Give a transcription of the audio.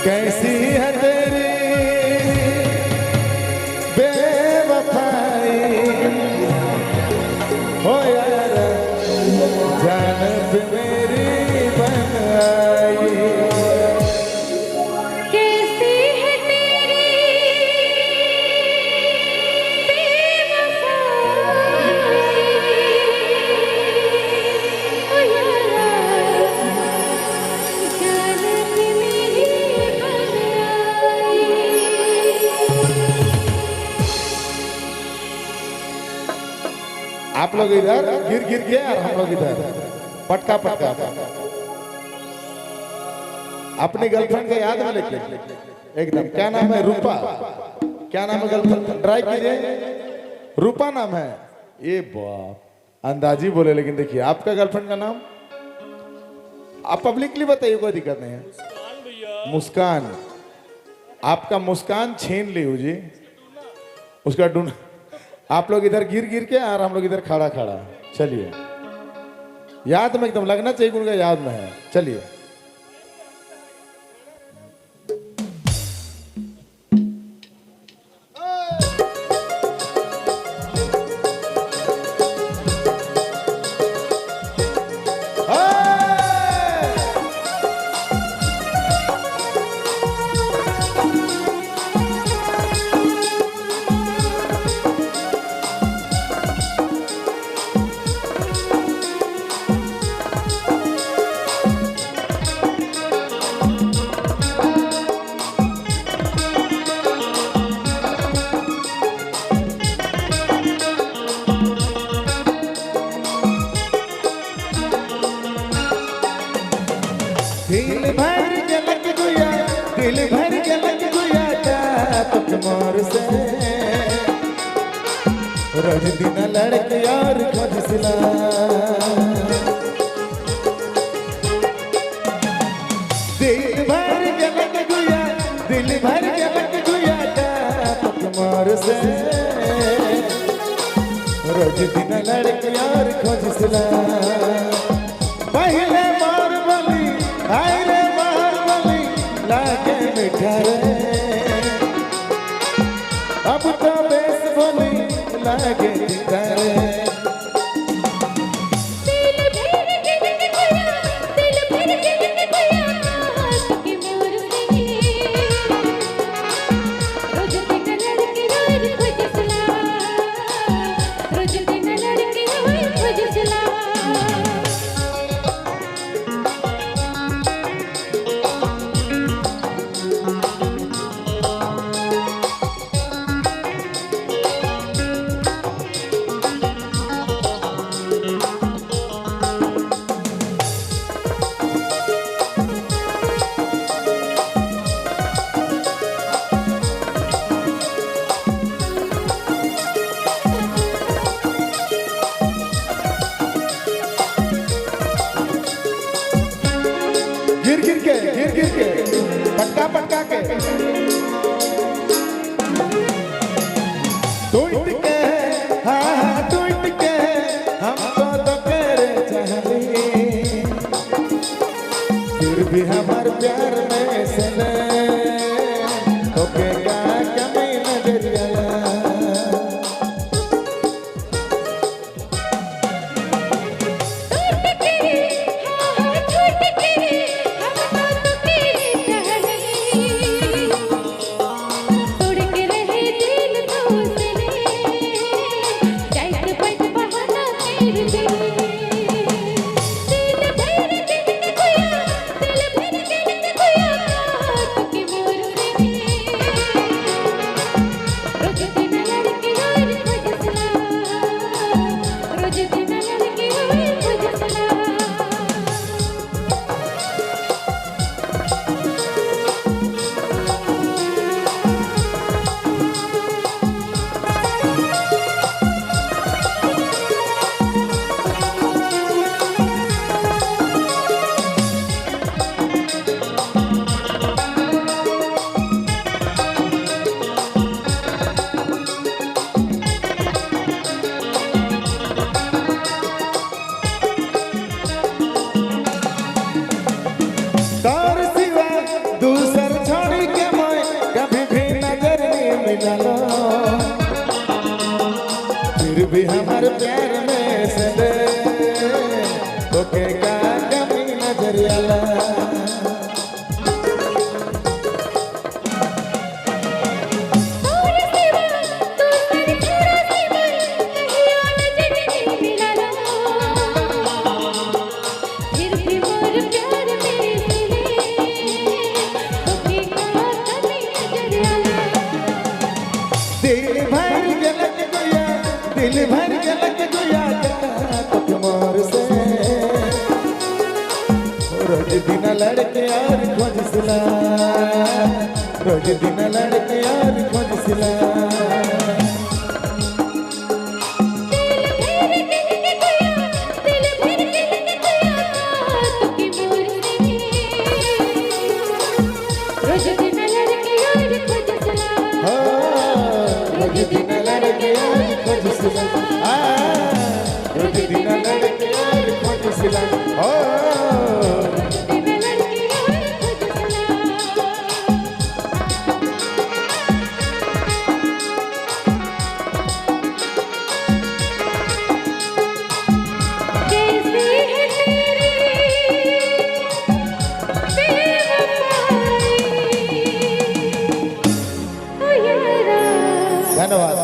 कैसी है तेरी बेवफाई हो यार जान पे मेरी बन आई। कैसी है तेरी बेवफाई ओ यारा जान पे मेरी बन आई। आप लोग इधर गिर गिर के और हम लोग इधर पटका पटका अपनी गर्लफ्रेंड को याद में लेके एकदम। क्या नाम है? रूपा। क्या नाम है गर्लफ्रेंड? ट्राई कीजिए। रूपा नाम है। ये बाप अंदाजी बोले, लेकिन देखिए आपका गर्लफ्रेंड का नाम आप पब्लिकली बताइए, कोई दिक्कत नहीं है। मुस्कान। आपका मुस्कान छीन ली हूँ जी, उसका ढूंढ। आप लोग इधर गिर गिर के और हम लोग इधर खड़ा खड़ा। चलिए याद में एकदम लगना चाहिए, उनका याद में है। चलिए दिल भर के लग गुया, दिल भर के लग गुया तुक मोर से रोज दिन लड़के और खोज सिला। दिल भर के लग गुया, दिल भर के लग गुया तुक मोर से रोज दिन लड़के और खोज सिला। पहले मोर बली हाय रे मोर बली लागे मीठा रे, अब तो बेस बोली लागे तीखा रे। दिल भर के लग गया, दिल भर के लग गया तुक मोर से रोज दिन लड़के रोज खोज सिला, रोज दिन लड़के रोज खोज सिला। गिर गिर के पटका पटका के टूट के हाँ हाँ टूट के हमको तो तेरे चाहली, फिर भी हमार प्यार में से तो के क्या कमी नजरिया। छोड़ी के मैं कभी भी नजर नहीं मिलालो फिर भी हमारे प्यार में से दे ओके का कभी नजर आला और सिवा तू सर छोड़ा सिवा कहीं और नजर नहीं मिलाना फिर भी मोर प्यार में से ओके का कभी नजर आला दिल भर गलत गुया दिल भर गलत गुया तक मोर से रोज दिन लड़के और खोज सिला रोज दिन लड़के और खोज सिला दिल भर के कोया तू की मोर से रोज दिन लड़के और खोज सला हो रोज दिन लड़के और खोज सिला रोज दिन लड़के और खोज सिला हो दिन लड़के और खोज सला कैसी है तेरी बेवफाई ओ यारा धन्यवाद